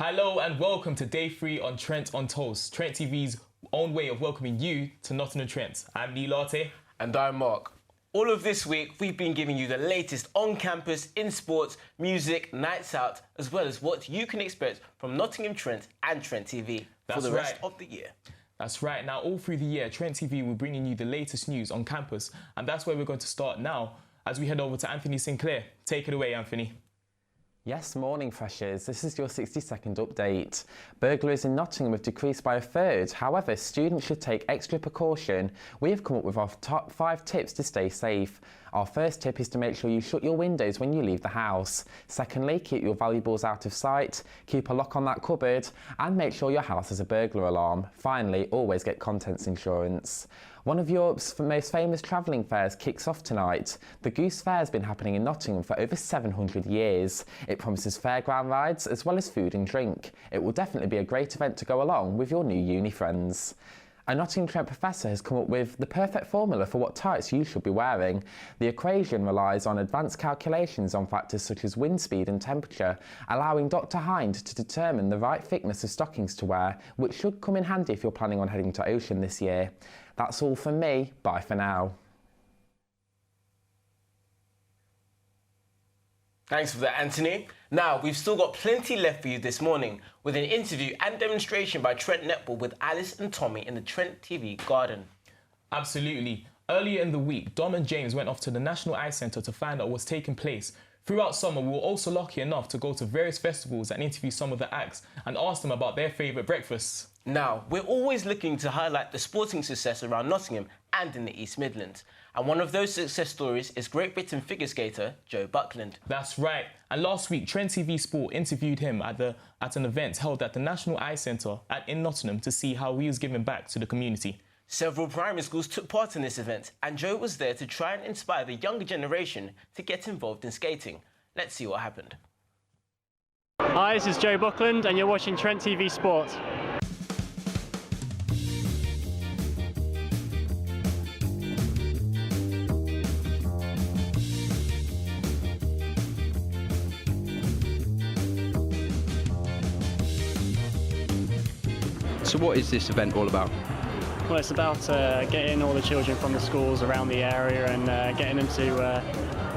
Hello and welcome to day 3 on Trent on Toast, Trent TV's own way of welcoming you to Nottingham Trent. I'm Lee Latte. And I'm Mark. All of this week, we've been giving you the latest on campus, in sports, music, nights out, as well as what you can expect from Nottingham Trent and Trent TV for the rest of the year. That's right. Now, all through the year, Trent TV will be bringing you the latest news on campus, and that's where we're going to start now as we head over to Anthony Sinclair. Take it away, Anthony. Yes, morning freshers. This is your 60-second update. Burglaries in Nottingham have decreased by a third. However, students should take extra precaution. We have come up with our top 5 tips to stay safe. Our first tip is to make sure you shut your windows when you leave the house. Secondly, keep your valuables out of sight, keep a lock on that cupboard, and make sure your house has a burglar alarm. Finally, always get contents insurance. One of Europe's most famous travelling fairs kicks off tonight. The Goose Fair has been happening in Nottingham for over 700 years. It promises fairground rides as well as food and drink. It will definitely be a great event to go along with your new uni friends. A Nottingham Trent professor has come up with the perfect formula for what tights you should be wearing. The equation relies on advanced calculations on factors such as wind speed and temperature, allowing Dr. Hind to determine the right thickness of stockings to wear, which should come in handy if you're planning on heading to Ocean this year. That's all from me. Bye for now. Thanks for that, Anthony. Now, we've still got plenty left for you this morning with an interview and demonstration by Trent Netball with Alice and Tommy in the Trent TV garden. Absolutely. Earlier in the week, Dom and James went off to the National Ice Centre to find out what's taking place. Throughout summer, we were also lucky enough to go to various festivals and interview some of the acts and ask them about their favourite breakfasts. Now, we're always looking to highlight the sporting success around Nottingham and in the East Midlands. And one of those success stories is Great Britain figure skater Joe Buckland. That's right. And last week, Trent TV Sport interviewed him at an event held at the National Ice Centre in Nottingham to see how he was giving back to the community. Several primary schools took part in this event, and Joe was there to try and inspire the younger generation to get involved in skating. Let's see what happened. Hi, this is Joe Buckland, and you're watching Trent TV Sport. So what is this event all about? Well, it's about getting all the children from the schools around the area and getting them to,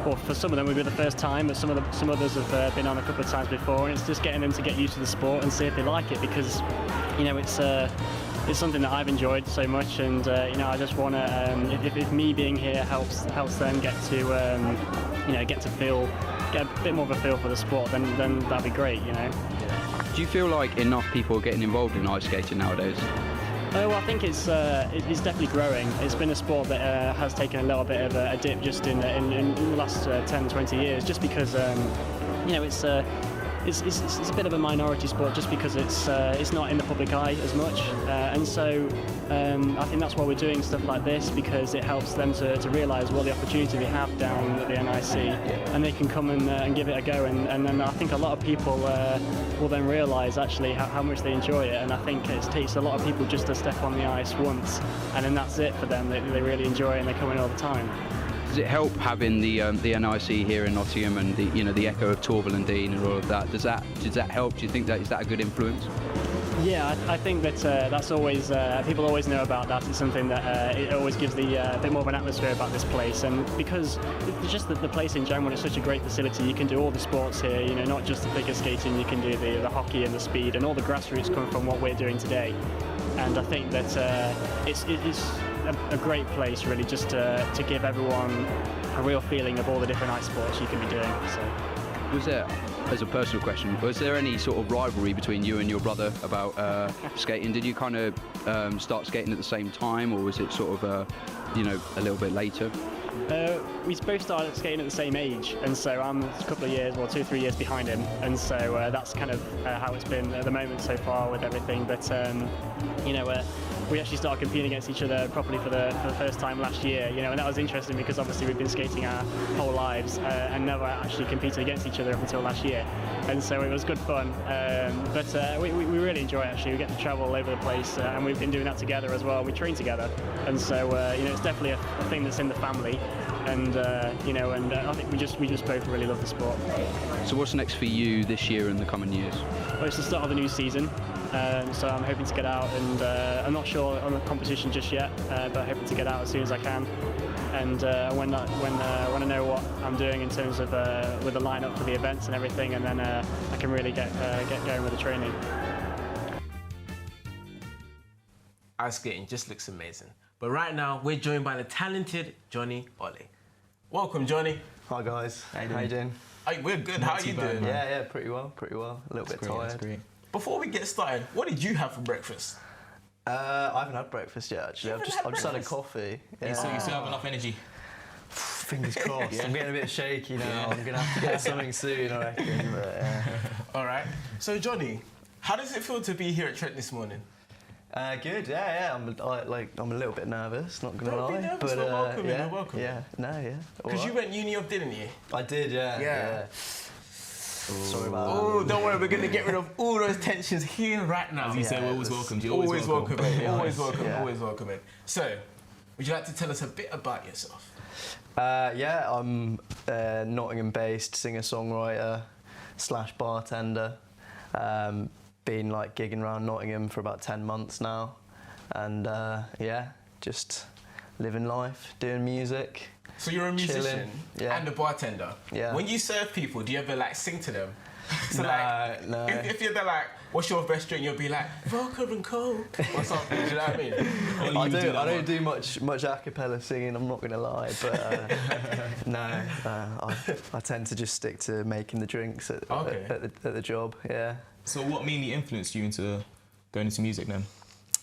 well, for some of them it will be the first time, but some others have been on a couple of times before, and it's just getting them to get used to the sport and see if they like it, because, you know, it's something that I've enjoyed so much, and you know, I just want to, if me being here helps them get to, you know, get a bit more of a feel for the sport, then that'd be great, you know. Do you feel like enough people are getting involved in ice skating nowadays? Well, I think it's definitely growing. It's been a sport that has taken a little bit of a dip just in the last 10, 20 years, just because you know, it's a bit of a minority sport, just because it's not in the public eye as much, and so I think that's why we're doing stuff like this, because it helps them to realise what the opportunity they have down at the NIC, and they can come and give it a go, and then I think a lot of people will then realise actually how much they enjoy it, and I think it takes a lot of people just to step on the ice once, and then that's it for them. They really enjoy it and they come in all the time. Does it help having the NIC here in Nottingham and the echo of Torval and Dean and all of that? Does that help? Do you think is that a good influence? Yeah, I think that that's always, people always know about that. It's something that it always gives a bit more of an atmosphere about this place, and because it's just the place in general, it's such a great facility. You can do all the sports here, you know, not just the figure skating, you can do the hockey and the speed, and all the grassroots come from what we're doing today. And I think that it's a great place, really, just to give everyone a real feeling of all the different ice sports you can be doing. So. Was there, as a personal question, was there any sort of rivalry between you and your brother about skating? Did you kind of start skating at the same time, or was it sort of, you know, a little bit later? We both started skating at the same age, and so I'm a couple of years, well, 2 or 3 years behind him, and so that's kind of how it's been at the moment so far with everything. But you know, we actually started competing against each other properly for the first time last year, you know, and that was interesting because obviously we've been skating our whole lives and never actually competed against each other up until last year, and so it was good fun. But we really enjoy it, actually. We get to travel all over the place, and we've been doing that together as well. We train together, and so you know, it's definitely a thing that's in the family. and I think we just both really love the sport. So what's next for you this year and the coming years? Well, it's the start of a new season, so I'm hoping to get out, and I'm not sure on the competition just yet, but hoping to get out as soon as I can. And when I know what I'm doing in terms of with the lineup for the events and everything, and then I can really get going with the training. Ice skating just looks amazing. But right now, we're joined by the talented Johnny Ollie. Welcome, Johnny. Hi guys, how you doing? Hey, we're good. How are you doing? Yeah, pretty well. A little bit tired. That's great. Before we get started, what did you have for breakfast? I haven't had breakfast yet actually. I've just had a coffee. Yeah. So you still have enough energy? Fingers crossed. I'm getting a bit shaky now. I'm gonna have to get something soon, I reckon. But, All right. So Johnny, how does it feel to be here at Trent this morning? Good. Yeah. I'm a little bit nervous. Not gonna Don't lie. be nervous. But We're welcome. yeah, We're welcome. Yeah. No. Yeah. Because you went uni of, didn't you? I did. Yeah. Sorry about that. Oh, don't worry. We're gonna get rid of all those tensions here right now. As you say, we're always welcome. You're Always welcome. Always Nice. welcome. Yeah. Always welcome. So, would you like to tell us a bit about yourself? Yeah, I'm a Nottingham-based singer-songwriter / bartender. Been gigging around Nottingham for about 10 months now, and yeah, just living life, doing music. So you're a musician Chilling, yeah. and a bartender. Yeah. When you serve people, do you ever sing to them? So No. If you're there what's your best drink? You'll be like vodka and coke or something. Do you know what I mean? I don't do much a cappella singing. I'm not gonna lie, but no, I tend to just stick to making the drinks at the job. Yeah. So what mainly influenced you into going into music then?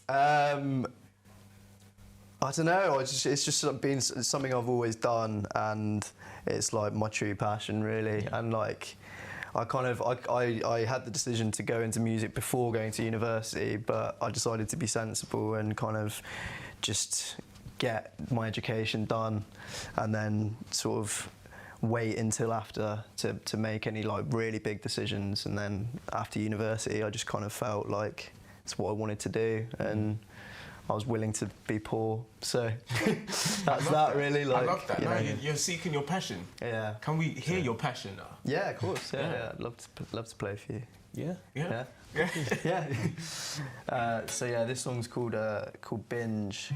I don't know. It's just been something I've always done, and it's my true passion, really. And I had the decision to go into music before going to university, but I decided to be sensible and just get my education done, and then sort of wait until after to make any really big decisions. And then after university, I just felt like it's what I wanted to do, and I was willing to be poor, so that's that really. I love that. You're seeking your passion. Yeah. Can we hear your passion now? Yeah, of course. Yeah. I'd love to play for you. Yeah. Yeah. So yeah, this song's called Binge.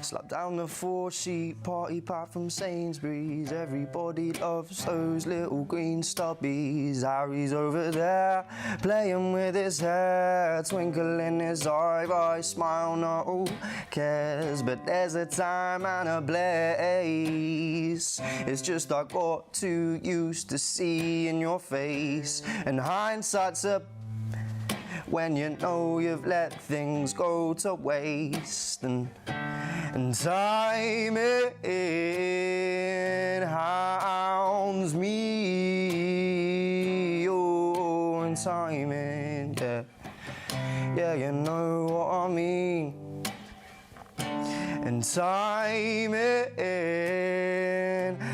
Slap down the 4-sheet party pack from Sainsbury's. Everybody loves those little green stubbies. Harry's over there playing with his hair, twinkle in his eye, I smile, no cares. But there's a time and a place. It's just I got too used to seeing your face, and hindsight's a when you know you've let things go to waste, and time it hounds me, oh, and time it, yeah, you know what I mean, and time it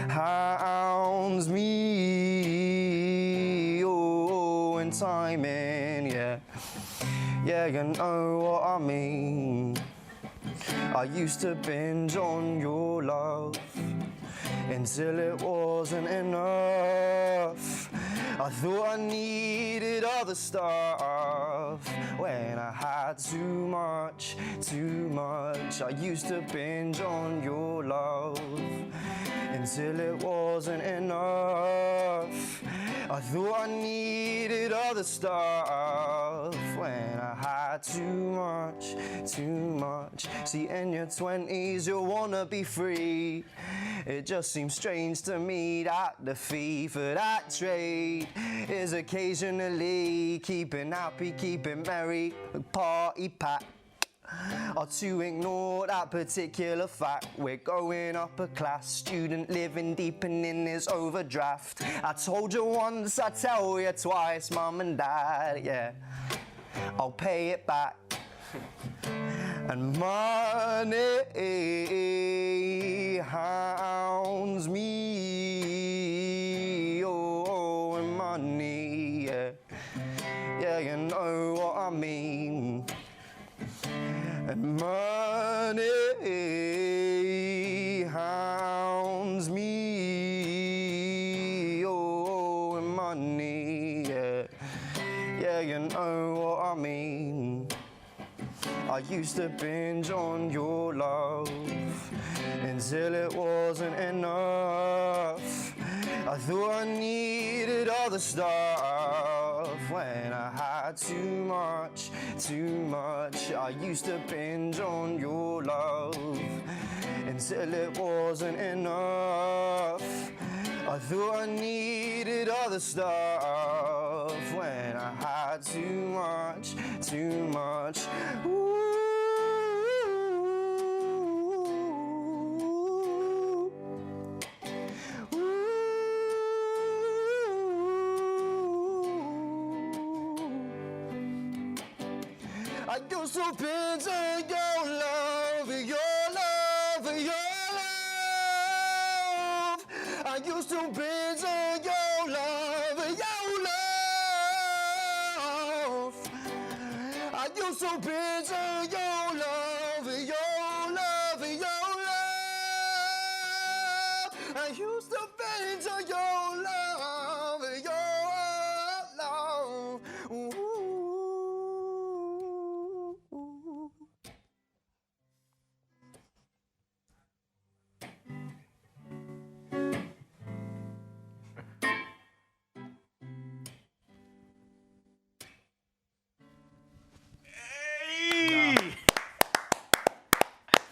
hounds me, oh, and time it, yeah, you know what I mean. I used to binge on your love until it wasn't enough. I thought I needed other stuff when I had too much. I used to binge on your love until it wasn't enough. I thought I needed other stuff when I had too much. See, in your 20s you'll wanna be free. It just seems strange to me that the fee for that trade is occasionally keeping happy, keeping merry, party pack. Or to ignore that particular fact. We're going upper class, student living deepening in his overdraft. I told you once, I tell you twice, mum and dad, yeah, I'll pay it back. And money hounds me. Oh, and money, yeah. Yeah, you know what I mean. And money hounds me. Oh, and money, yeah. Yeah, you know what I mean. I used to binge on your love until it wasn't enough. I thought I needed other stuff when I had too much, too much. I used to binge on your love until it wasn't enough. I thought I needed other stuff when I had too much, too much. Ooh. I used to binge on your love, your love, your love. I used to binge on your love, your love. I used to binge on your love, your love, your love. I used to binge on your love, your love. Ooh.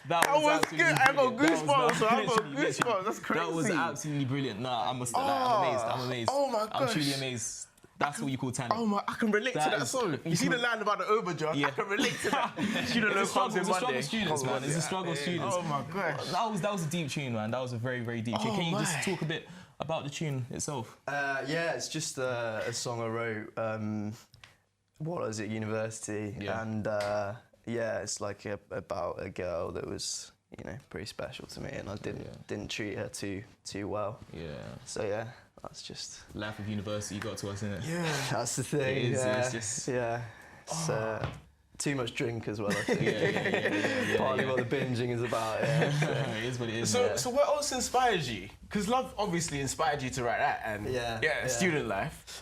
That was absolutely good. I got brilliant. goosebumps, so I got Literally, goosebumps. That's crazy. That was absolutely brilliant. Nah, I must like, I'm amazed. I'm amazed. Oh my I'm gosh. truly amazed. That's what you call talent. Oh my, I can relate to That that is- song. You see the line about the overdraft? Yeah. I can relate to that. Student loan It's a comes struggle, in it's a struggle Monday. students, man. It's a struggle students. Oh my gosh. That was a deep tune, man. That was a very, very deep tune. Oh Can you just my. talk a bit about the tune itself? Yeah, it's just a song I wrote while I was at university, Yeah. and yeah, it's like about a girl that was, you know, pretty special to me, and I didn't treat her too well. Yeah. So yeah, that's just Life of university got to us, innit? Yeah. that's the thing. It is, yeah, it's just- yeah. It's, too much drink as well, I think. Yeah. Partly what the binging is about. Yeah. It is what it is. So what else inspires you? Because love obviously inspired you to write that, and Yeah. student life.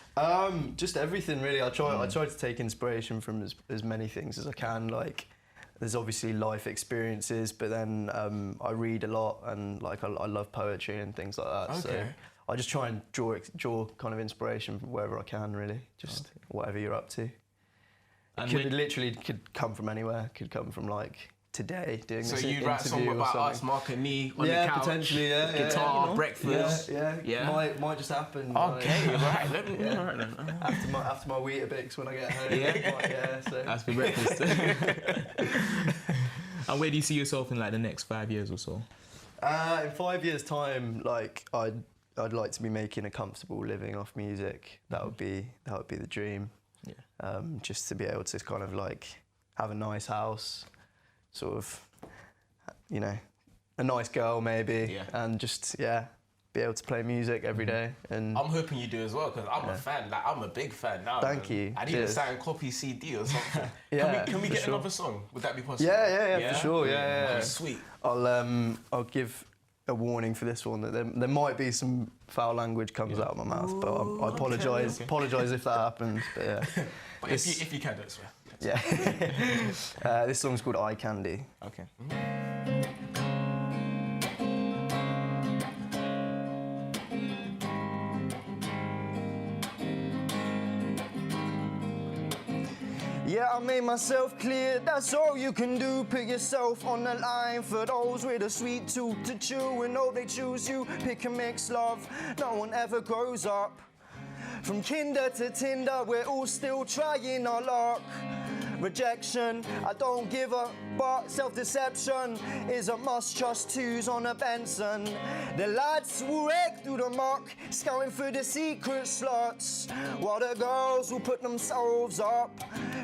Just everything really. I try to take inspiration from as many things as I can. Like, there's obviously life experiences, but then I read a lot, and like I love poetry and things like that. So Okay. I just try and draw kind of inspiration from wherever I can, really. Just whatever you're up to. And It could come from anywhere. Could come from like today doing So this you write a song interview or about something. us, Mark and Nee, on Yeah, the couch, potentially, yeah, guitar, you know. breakfast. Yeah. Might just happen. Okay, like, right. Let me, all right then. after my Weetabix when I get home. Yeah. So. That's for breakfast. And where do you see yourself in like the next 5 years or so? In 5 years' time, like I'd like to be making a comfortable living off music. That would be the dream. Yeah. Just to be able to kind of like have a nice house, sort of, you know, a nice girl maybe, Yeah. and just be able to play music every day. And I'm hoping you do as well, because I'm a fan. Like, I'm a big fan now. Thank man. you. I need Cheers. a signed copy CD or something. Yeah, can we for get sure. another song? Would that be possible? yeah, for sure. Yeah. Sweet. I'll give a warning for this one that there might be some foul language comes out of my mouth, but I apologise. Apologise if that happens. But yeah, But if you can, don't swear. yeah. This song's called Eye Candy. Okay. Yeah, I made myself clear, that's all you can do. Put yourself on the line for those with a sweet tooth to chew and hope they choose you. Pick and mix, love, no one ever grows up. From kinder to Tinder, we're all still trying our luck. rejection. I don't give up, but self-deception is a must. Trust twos on a Benson. The lads will rake through the muck, scouting for the secret slots, while the girls will put themselves up,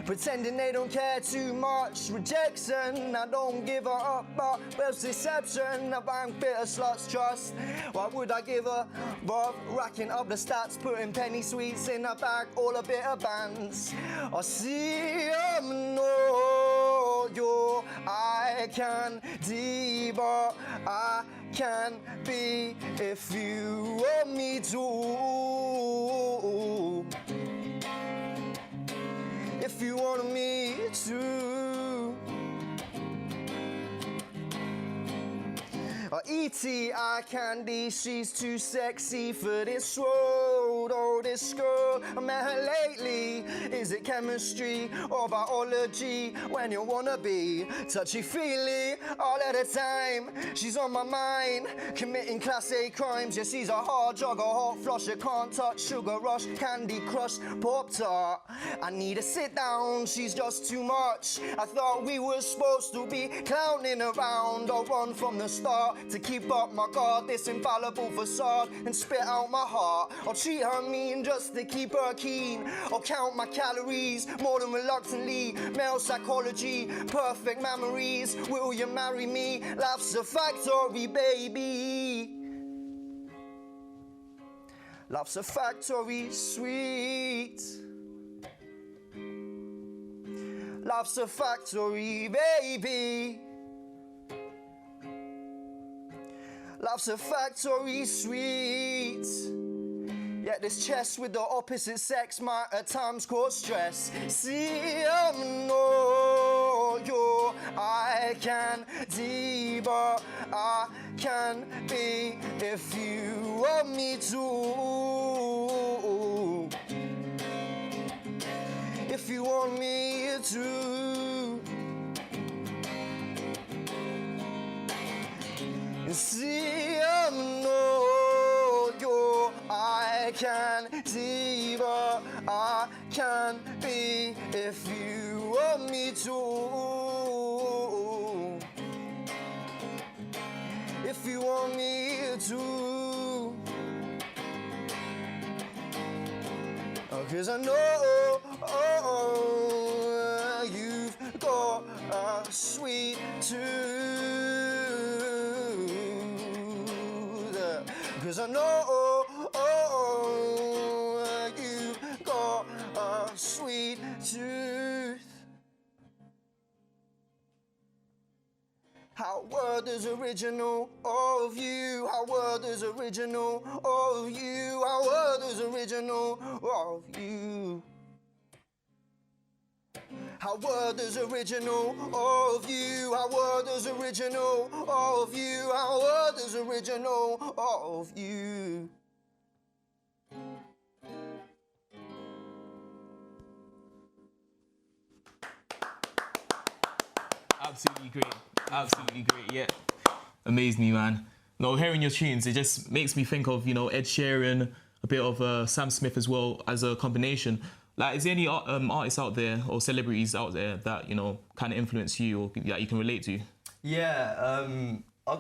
pretending they don't care too much. Rejection, I don't give her up, but self-deception, I bang bitter sluts. Trust, why would I give her up? Racking up the stats, putting penny sweets in a bag, all a bit of bands. I see know you, I can be, but I can be if you want me to. If you want me to. E.T. eye candy, she's too sexy for this road. Oh, this girl, I met her lately. Is it chemistry or biology? When you wanna be touchy-feely all of the time, she's on my mind, committing class A crimes. Yeah, she's a hard jogger, hot flusher, can't touch, sugar rush, candy crush, Pop-Tart. I need to sit down, she's just too much. I thought we were supposed to be clowning around or run from the start. To keep up my guard, this infallible facade, and spit out my heart. I'll treat her mean just to keep her keen. I'll count my calories more than reluctantly. Male psychology, perfect memories. Will you marry me? Life's a factory, baby. Life's a factory, sweet. Life's a factory, baby. Life's a factory, sweet. Yet this chest with the opposite sex might at times cause stress. See, I know you, I can be, but I can be if you want me to. If you want me to. See, I know you, I can see, but I can be if you want me to. If you want me to. 'Cause I know you've got a sweet tooth. 'Cause I know you've got a sweet tooth. How word is original of you. How word is original of you. How word is original of you. How word is original of you. How word is original of you. How word is original of you. Absolutely great. Absolutely great, yeah. Amazed me, man. No, hearing your tunes, it just makes me think of, you know, Ed Sheeran, a bit of Sam Smith as well as a combination. Like, is there any artists out there or celebrities out there that, you know, kind of influence you or that you can relate to? Yeah, I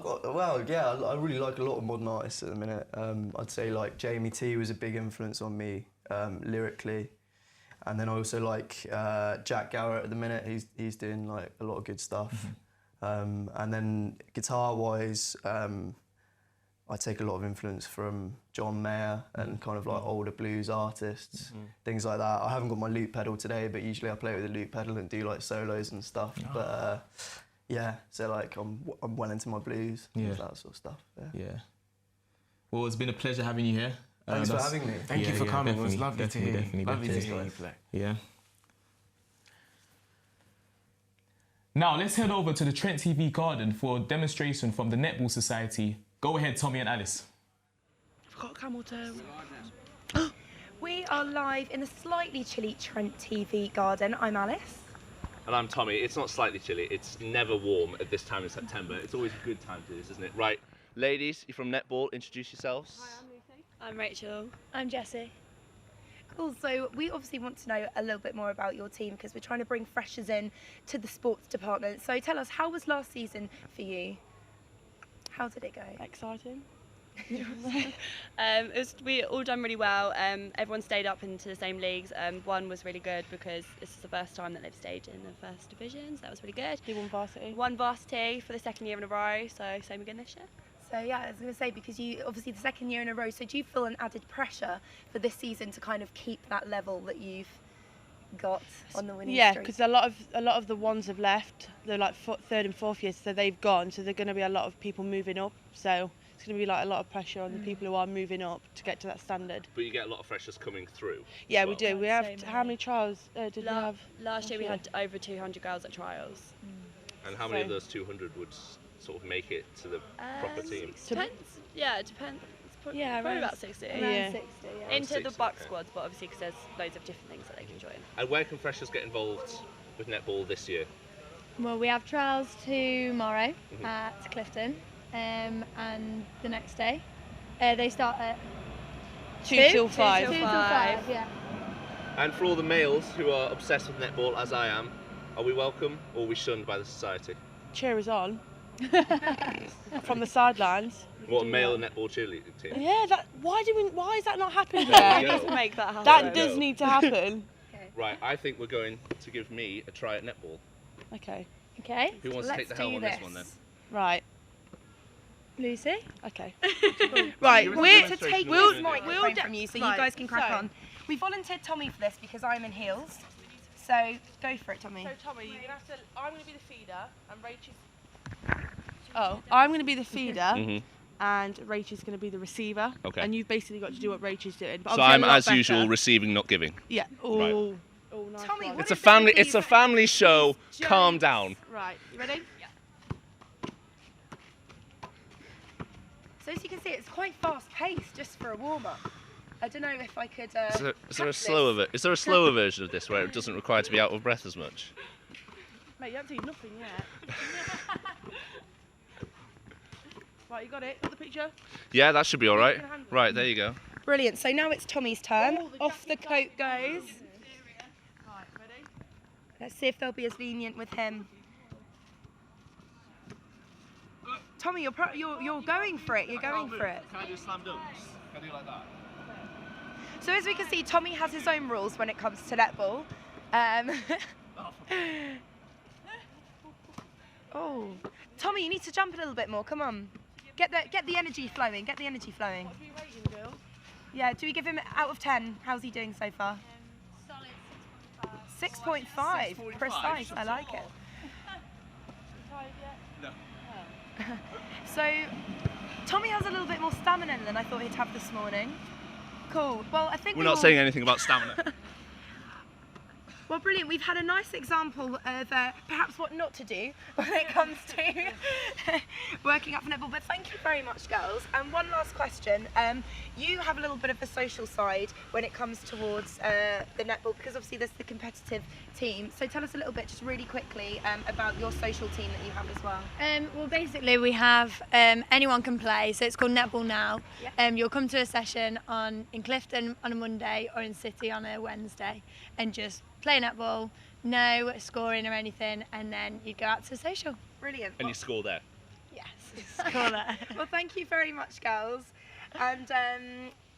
really like a lot of modern artists at the minute. I'd say like Jamie T was a big influence on me lyrically, and then I also like Jack Garrett at the minute. He's doing like a lot of good stuff, and then guitar-wise, I take a lot of influence from John Mayer and kind of like older blues artists, things like that. I haven't got my loop pedal today, but usually I play with the loop pedal and do like solos and stuff. But yeah, so like I'm well into my blues, that sort of stuff. Yeah. Well, it's been a pleasure having you here. Thanks for having me. Thank you for coming. It was lovely to hear. Lovely to hear you play. Yeah. Now let's head over to the Trent TV garden for a demonstration from the Netball Society. Go ahead, Tommy and Alice. I've got a camel toe. We are live in the slightly chilly Trent TV garden. I'm Alice. And I'm Tommy. It's not slightly chilly, it's never warm at this time in September. It's always a good time to do this, isn't it? Right, ladies, you're from Netball, introduce yourselves. Hi, I'm Lucy. I'm Rachel. I'm Jessie. Cool. So we obviously want to know a little bit more about your team because we're trying to bring freshers in to the sports department. So tell us, how was last season for you? How did it go? Exciting. We all done really well. Everyone stayed up into the same leagues. One was really good because this is the first time that they've stayed in the first division, so that was really good. He won varsity. Won varsity for the second year in a row, so same again this year. So yeah, I was going to say, because you obviously the second year in a row, so do you feel an added pressure for this season to kind of keep that level that you've got on the winning Yeah, streak? because a lot of the ones have left. They're like third and fourth years, so they've gone. So there's going to be a lot of people moving up. So it's going to be like a lot of pressure on the people who are moving up to get to that standard. But you get a lot of freshers coming through. Yeah, as we well. do. We have how many trials did we have? Last year we had over 200 girls at trials. And how many of those 200 would sort of make it to the proper team? Depends. Yeah, it depends. Probably about 60. Around 60, yeah. Into 60, the buck okay. squads, but obviously because there's loads of different things that they can join. And where can freshers get involved with netball this year? Well, we have trials tomorrow at Clifton, and the next day they start at 2 till 5. 2 till 5, yeah. And for all the males who are obsessed with netball, as I am, are we welcome or are we shunned by the society? Cheer us on from the sidelines. What, a male netball cheerleading team? Yeah, why is that not happening There you here? go. To make that happen. There That you does go. need to happen. Right, I think we're going to give me a try at netball. Okay. Okay. Who wants to take the helm on this one then? Right. Lucy? Okay. Right, Give us a we're to demonstration take of what this we're doing. microphone from you so you guys can crack on. We volunteered Tommy for this because I'm in heels. So go for it, Tommy. So Tommy, you're gonna have to. I'm gonna be the feeder, and Rachel's. Oh, I'm gonna be the feeder, and Rachel's gonna be the receiver. Okay. And you've basically got to do what Rachel's doing. But So obviously I'm, a lot as better. usual, receiving, not giving. Yeah. Right. Oh. Oh, nice Tommy, one. what It's is a family. it with It's a these- family show. these Calm jokes? down. Right. You ready? Yeah. So as you can see, it's quite fast paced just for a warm up. I don't know if I could. Is there a slower? Is there a slower version of this where it doesn't require to be out of breath as much? Mate, you haven't seen nothing yet. Right, you got it. Got the picture? Yeah, that should be all right. Right, there you go. Brilliant. So now it's Tommy's turn. Off the coat goes. Right, ready? Let's see if they'll be as lenient with him. Tommy, you're going for it. You're going for it. Can I do slam dunks? Can I do like that? So as we can see, Tommy has his own rules when it comes to netball. Oh, Tommy, you need to jump a little bit more. Come on, get the energy flowing. Get the energy flowing. What's your rating, girl? Yeah. Do we give him out of 10? How's he doing so far? Solid 6.5. 6.5. Precise. I like it. Tired yet? No. So Tommy has a little bit more stamina than I thought he'd have this morning. Cool. Well, I think We're not saying anything about stamina. Well, brilliant. We've had a nice example of perhaps what not to do when it comes to working up for netball. But thank you very much, girls. And one last question. You have a little bit of a social side when it comes towards the netball, because obviously there's the competitive team. So tell us a little bit, just really quickly, about your social team that you have as well. Well, basically we have anyone can play, so it's called Netball Now. You'll come to a session in Clifton on a Monday or in City on a Wednesday and just play netball, no scoring or anything, and then you go out to social. Brilliant. And you score there. Yes, score there. Well, thank you very much, girls. And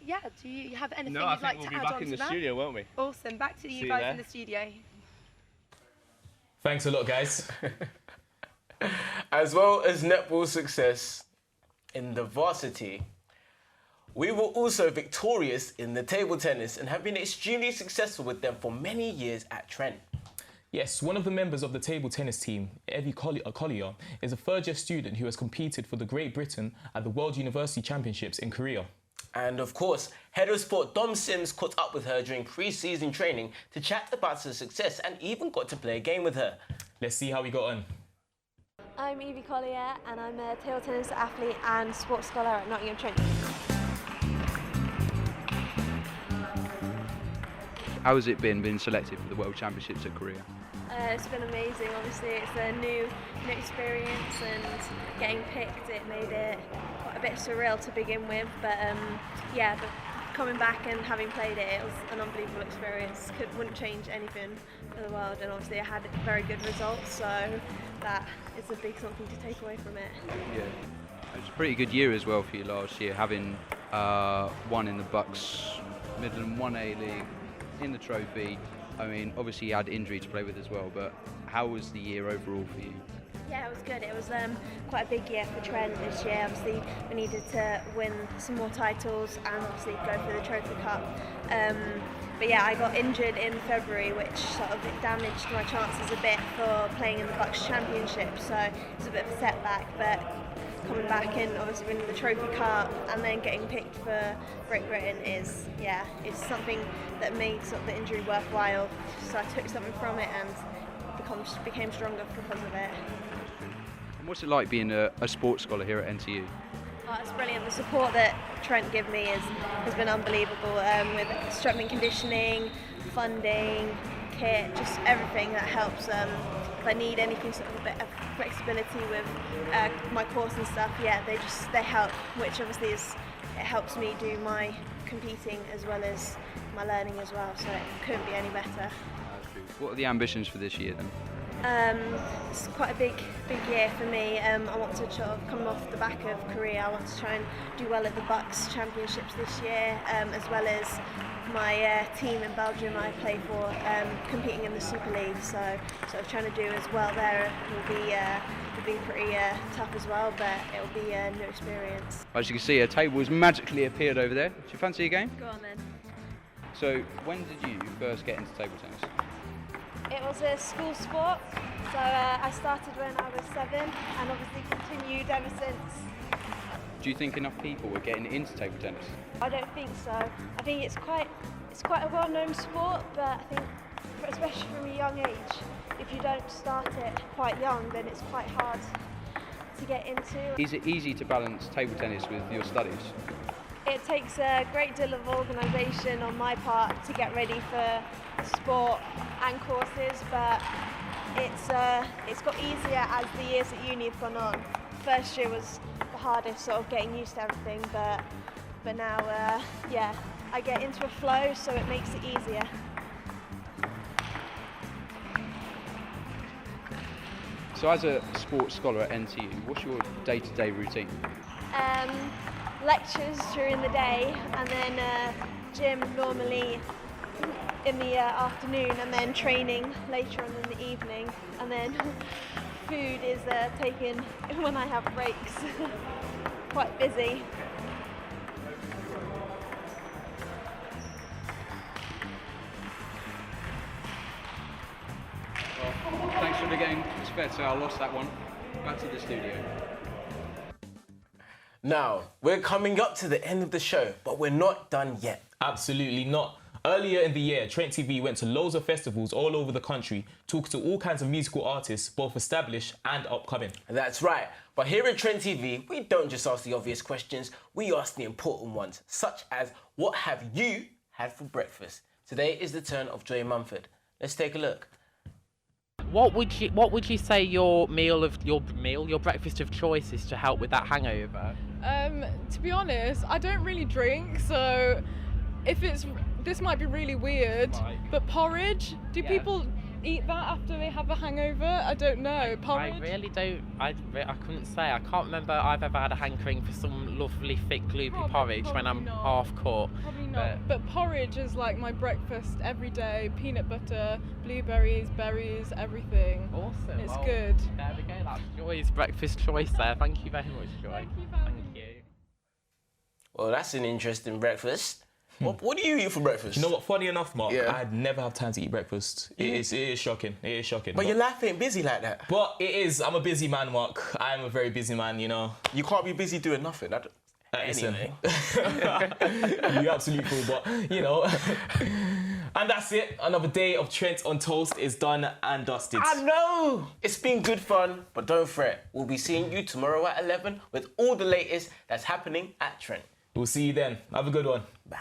yeah, do you have anything No, I you'd think like we'll to be add back on in to the that? studio, won't we? Awesome. Back to See you you guys there. in the studio. Thanks a lot, guys. As well as netball success in the varsity, we were also victorious in the table tennis and have been extremely successful with them for many years at Trent. Yes, one of the members of the table tennis team, Evie Collier, is a third-year student who has competed for the Great Britain at the World University Championships in Korea. And of course, head of sport Dom Sims caught up with her during pre-season training to chat about her success and even got to play a game with her. Let's see how we got on. I'm Evie Collier and I'm a table tennis athlete and sports scholar at Nottingham Trent. How has it been being selected for the World Championships at Korea? It's been amazing, obviously it's a new experience and getting picked, it made it quite a bit surreal to begin with, but yeah, but coming back and having played it, it was an unbelievable experience. Wouldn't change anything in the world, and obviously I had very good results, so that is a big something to take away from it. Yeah. It was a pretty good year as well for you last year, having won in the Bucks Midland 1A League, in the trophy. I mean, obviously you had injury to play with as well, but how was the year overall for you? Yeah, it was good. It was quite a big year for Trent this year. Obviously, we needed to win some more titles and obviously go for the Trophy Cup. But yeah, I got injured in February, which sort of damaged my chances a bit for playing in the Bucks Championship. So it was a bit of a setback, but coming back and obviously winning the Trophy Cup and then getting picked for Great Britain is, yeah, it's something that made sort of the injury worthwhile. So I took something from it and became stronger because of it. And what's it like being a sports scholar here at NTU? Oh, it's brilliant. The support that Trent give me has been unbelievable, with strength and conditioning, funding, kit, just everything that helps. If I need anything, sort of a bit of flexibility with my course and stuff, yeah, they help, which obviously it helps me do my competing as well as my learning as well, so it couldn't be any better. What are the ambitions for this year then? It's quite a big year for me. I want to sort of come off the back of Korea. I want to try and do well at the Bucks Championships this year, as well as my team in Belgium I play for, competing in the Super League. So sort of trying to do as well there will be pretty tough as well, but it'll be a new experience. As you can see, a table has magically appeared over there. Do you fancy a game? Go on then. So, when did you first get into table tennis? It was a school sport, so I started when I was 7 and obviously continued ever since. Do you think enough people were getting into table tennis? I don't think so. I think it's quite a well-known sport, but I think, especially from a young age, if you don't start it quite young, then it's quite hard to get into. Is it easy to balance table tennis with your studies? It takes a great deal of organisation on my part to get ready for sport and courses, but it's got easier as the years at uni have gone on. First year was the hardest, sort of getting used to everything, but now, yeah, I get into a flow, so it makes it easier. So as a sports scholar at NTU, what's your day-to-day routine? Lectures during the day, and then gym normally in the afternoon, and then training later on in the evening, and then food is taken when I have breaks. Quite busy. Well, thanks for the game. It's fair to say I lost that one. Back to the studio. Now, we're coming up to the end of the show, but we're not done yet. Absolutely not. Earlier in the year, Trent TV went to loads of festivals all over the country, talking to all kinds of musical artists, both established and upcoming. That's right. But here at Trent TV, we don't just ask the obvious questions, we ask the important ones, such as, what have you had for breakfast? Today is the turn of Joy Mumford. Let's take a look. What would you say your breakfast of choice is to help with that hangover? To be honest, I don't really drink, so this might be really weird, right. But porridge, do people eat that after they have a hangover? I don't know. Porridge? I really don't. I couldn't say. I can't remember I've ever had a hankering for some lovely thick gloopy porridge when I'm half caught. Probably not. But porridge is like my breakfast every day. Peanut butter, blueberries, berries, everything. Awesome. It's good. There we go. That's Joy's breakfast choice there. Thank you very much, Joy. Thank you. Well, that's an interesting breakfast. What do you eat for breakfast? You know what? Funny enough, Mark, yeah. I'd never have time to eat breakfast. It is shocking. It is shocking. But your life ain't busy like that. But it is. I'm a busy man, Mark. I'm a very busy man, you know. You can't be busy doing nothing. Anyway. You absolute fool, but, you know. And that's it. Another day of Trent on Toast is done and dusted. I know! It's been good fun, but don't fret. We'll be seeing you tomorrow at 11 with all the latest that's happening at Trent. We'll see you then. Have a good one. Bye.